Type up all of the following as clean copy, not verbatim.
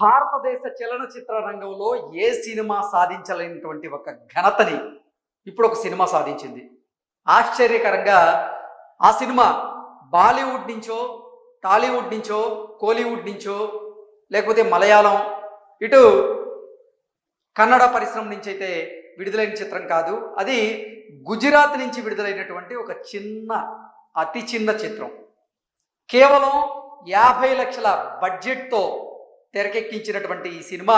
భారతదేశ చలనచిత్ర రంగంలో ఏ సినిమా సాధించలేనటువంటి ఒక ఘనతని ఇప్పుడు ఒక సినిమా సాధించింది. ఆశ్చర్యకరంగా ఆ సినిమా బాలీవుడ్ నుంచో, టాలీవుడ్ నుంచో, కోలీవుడ్ నుంచో, లేకపోతే మలయాళం, ఇటు కన్నడ పరిశ్రమ నుంచి అయితే విడుదలైన చిత్రం కాదు. అది గుజరాత్ నుంచి విడుదలైనటువంటి ఒక అతి చిన్న చిత్రం. కేవలం 50 లక్షల బడ్జెట్తో తెరకెక్కించినటువంటి ఈ సినిమా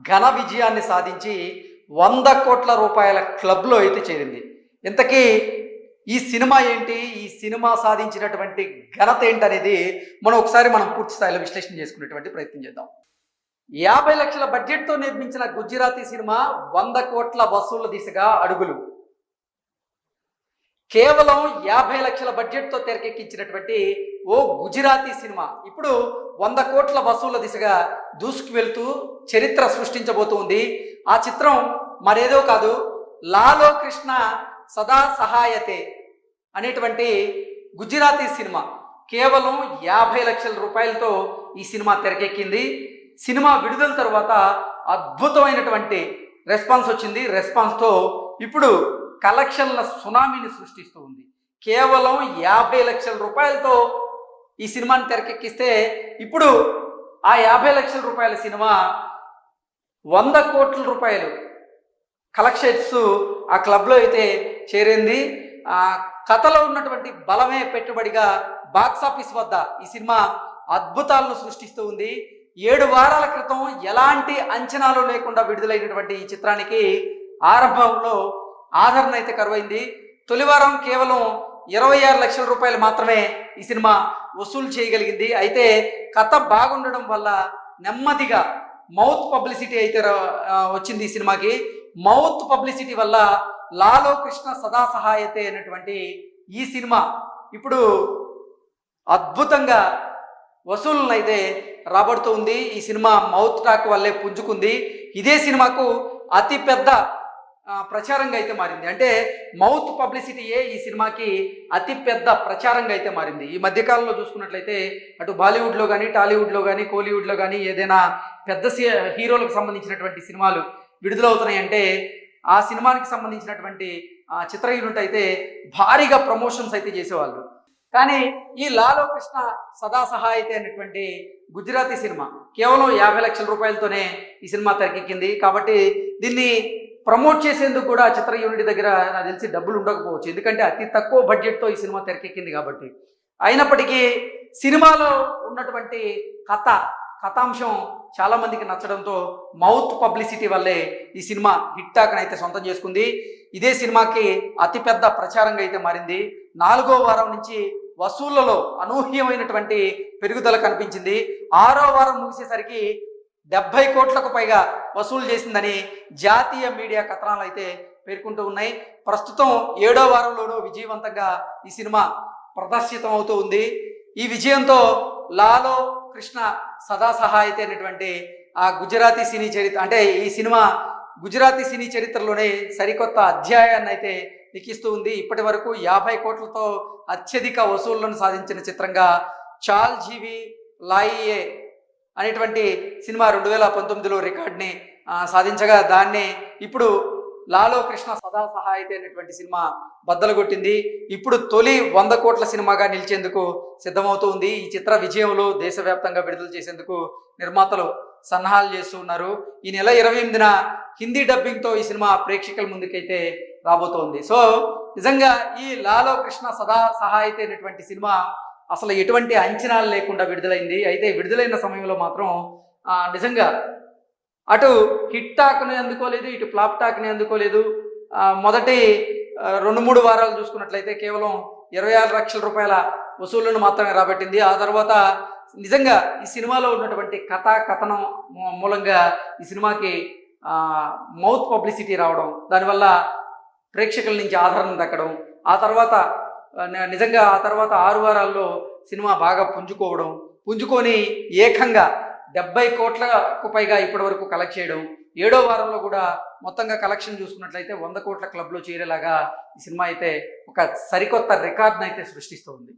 ఘన విజయాన్ని సాధించి 100 కోట్ల రూపాయల క్లబ్లో అయితే చేరింది. ఇంతకీ ఈ సినిమా ఏంటి, ఈ సినిమా సాధించినటువంటి ఘనత ఏంటనేది మనం పూర్తి స్థాయిలో విశ్లేషణ చేసుకునేటువంటి ప్రయత్నం చేద్దాం. 50 లక్షల బడ్జెట్తో నిర్మించిన గుజరాతీ సినిమా 100 కోట్ల వసూళ్ల దిశగా అడుగులు. కేవలం 50 లక్షల బడ్జెట్తో తెరకెక్కించినటువంటి ఓ గుజరాతీ సినిమా ఇప్పుడు 100 కోట్ల వసూళ్ల దిశగా దూసుకు వెళ్తూ చరిత్ర సృష్టించబోతుంది. ఆ చిత్రం మరేదో కాదు, లాలో కృష్ణ సదా సహాయతే అనేటువంటి గుజరాతీ సినిమా. కేవలం 50 లక్షల రూపాయలతో ఈ సినిమా తెరకెక్కింది. సినిమా విడుదల తర్వాత అద్భుతమైనటువంటి రెస్పాన్స్ వచ్చింది. రెస్పాన్స్తో ఇప్పుడు కలెక్షన్ల సునామీని సృష్టిస్తూ ఉంది. కేవలం 50 లక్షల రూపాయలతో ఈ సినిమాని తెరకెక్కిస్తే ఇప్పుడు ఆ 50 లక్షల రూపాయల సినిమా 100 కోట్ల రూపాయలు కలెక్షన్స్ ఆ క్లబ్లో అయితే చేరింది. కథలో ఉన్నటువంటి బలమే పెట్టుబడిగా బాక్సాఫీస్ వద్ద ఈ సినిమా అద్భుతాలను సృష్టిస్తూ ఉంది. 7 వారాల క్రితం ఎలాంటి అంచనాలు లేకుండా విడుదలైనటువంటి ఈ చిత్రానికి ఆరంభంలో ఆదరణ అయితే కరువైంది. తొలి వారం కేవలం 26 లక్షల రూపాయలు మాత్రమే ఈ సినిమా వసూలు చేయగలిగింది. అయితే కథ బాగుండడం వల్ల నెమ్మదిగా మౌత్ పబ్లిసిటీ అయితే వచ్చింది ఈ సినిమాకి. మౌత్ పబ్లిసిటీ వల్ల లాలో కృష్ణ సదా సహాయతే అనేటువంటి ఈ సినిమా ఇప్పుడు అద్భుతంగా వసూళ్ళను అయితే రాబడుతూ ఉంది. ఈ సినిమా మౌత్ టాక్ వల్లే పుంజుకుంది. ఇదే సినిమాకు అతిపెద్ద ప్రచారంగా అయితే మారింది. అంటే మౌత్ పబ్లిసిటీయే ఈ సినిమాకి అతిపెద్ద ప్రచారంగా అయితే మారింది. ఈ మధ్యకాలంలో చూసుకున్నట్లయితే అటు బాలీవుడ్లో కానీ, టాలీవుడ్లో కానీ, కోలీవుడ్లో కానీ ఏదైనా పెద్ద హీరోలకు సంబంధించినటువంటి సినిమాలు విడుదలవుతున్నాయంటే ఆ సినిమానికి సంబంధించినటువంటి చిత్ర యూనిట్ అయితే భారీగా ప్రమోషన్స్ అయితే చేసేవాళ్ళు. కానీ ఈ లాలో కృష్ణ సదా సహాయతే అనేటువంటి గుజరాతీ సినిమా కేవలం 50 లక్షల రూపాయలతోనే ఈ సినిమా తెరకెక్కింది. కాబట్టి దీన్ని ప్రమోట్ చేసేందుకు కూడా చిత్ర యూనిట్ దగ్గర నాకు తెలిసి డబ్బులు ఉండకపోవచ్చు, ఎందుకంటే అతి తక్కువ బడ్జెట్తో ఈ సినిమా తెరకెక్కింది కాబట్టి. అయినప్పటికీ సినిమాలో ఉన్నటువంటి కథాంశం చాలామందికి నచ్చడంతో మౌత్ పబ్లిసిటీ వల్లే ఈ సినిమా హిట్ టాక్ని అయితే సొంతం చేసుకుంది. ఇదే సినిమాకి అతిపెద్ద ప్రచారంగా అయితే మారింది. 4వ వారం నుంచి వసూళ్లలో అనూహ్యమైనటువంటి పెరుగుదల కనిపించింది. 6వ వారం ముగిసేసరికి 70 కోట్లకు పైగా వసూలు చేసిందని జాతీయ మీడియా కథనాలు అయితే పేర్కొంటూ ఉన్నాయి. ప్రస్తుతం 7వ వారంలోనూ విజయవంతంగా ఈ సినిమా ప్రదర్శితం అవుతూ ఉంది. ఈ విజయంతో లాలో కృష్ణ సదా సహాయతే అనేటువంటి ఆ గుజరాతీ సినీ చరిత్ర, అంటే ఈ సినిమా గుజరాతీ సినీ చరిత్రలోనే సరికొత్త అధ్యాయాన్ని అయితే లిఖిస్తూ ఉంది. ఇప్పటి వరకు 50 కోట్లతో అత్యధిక వసూళ్లను సాధించిన చిత్రంగా చాల్ జీవి లాయియే అనేటువంటి సినిమా 2019లో రికార్డ్ని సాధించగా దాన్ని ఇప్పుడు లాలో కృష్ణ సదా సహాయతే అనేటువంటి సినిమా బద్దలు కొట్టింది. ఇప్పుడు తొలి 100 కోట్ల సినిమాగా నిలిచేందుకు సిద్ధమవుతూ ఉంది. ఈ చిత్ర విజయంలో దేశవ్యాప్తంగా విడుదల చేసేందుకు నిర్మాతలు సన్నాహాలు చేస్తూ ఉన్నారు. ఈ నెల 28న హిందీ డబ్బింగ్తో ఈ సినిమా ప్రేక్షకుల ముందుకైతే రాబోతోంది. సో నిజంగా ఈ లాలో కృష్ణ సదా సహాయతే అనేటువంటి సినిమా అసలు ఎటువంటి అంచనాలు లేకుండా విడుదలైంది. అయితే విడుదలైన సమయంలో మాత్రం నిజంగా అటు హిట్ టాక్ని అందుకోలేదు, ఇటు ఫ్లాప్ టాక్ని అందుకోలేదు. మొదటి 2-3 వారాలు చూసుకున్నట్లయితే కేవలం 26 లక్షల రూపాయల వసూళ్లను మాత్రమే రాబట్టింది. ఆ తర్వాత నిజంగా ఈ సినిమాలో ఉన్నటువంటి కథనం మూలంగా ఈ సినిమాకి మౌత్ పబ్లిసిటీ రావడం, దానివల్ల ప్రేక్షకుల నుంచి ఆదరణ దక్కడం, ఆ తర్వాత 6 వారాల్లో సినిమా బాగా పుంజుకొని ఏకంగా 70 కోట్లకు పైగా ఇప్పటి వరకు కలెక్ట్ చేయడం, 7వ వారంలో కూడా మొత్తంగా కలెక్షన్ చూసుకున్నట్లయితే 100 కోట్ల క్లబ్లో చేరేలాగా ఈ సినిమా అయితే ఒక సరికొత్త రికార్డును అయితే సృష్టిస్తూ ఉంది.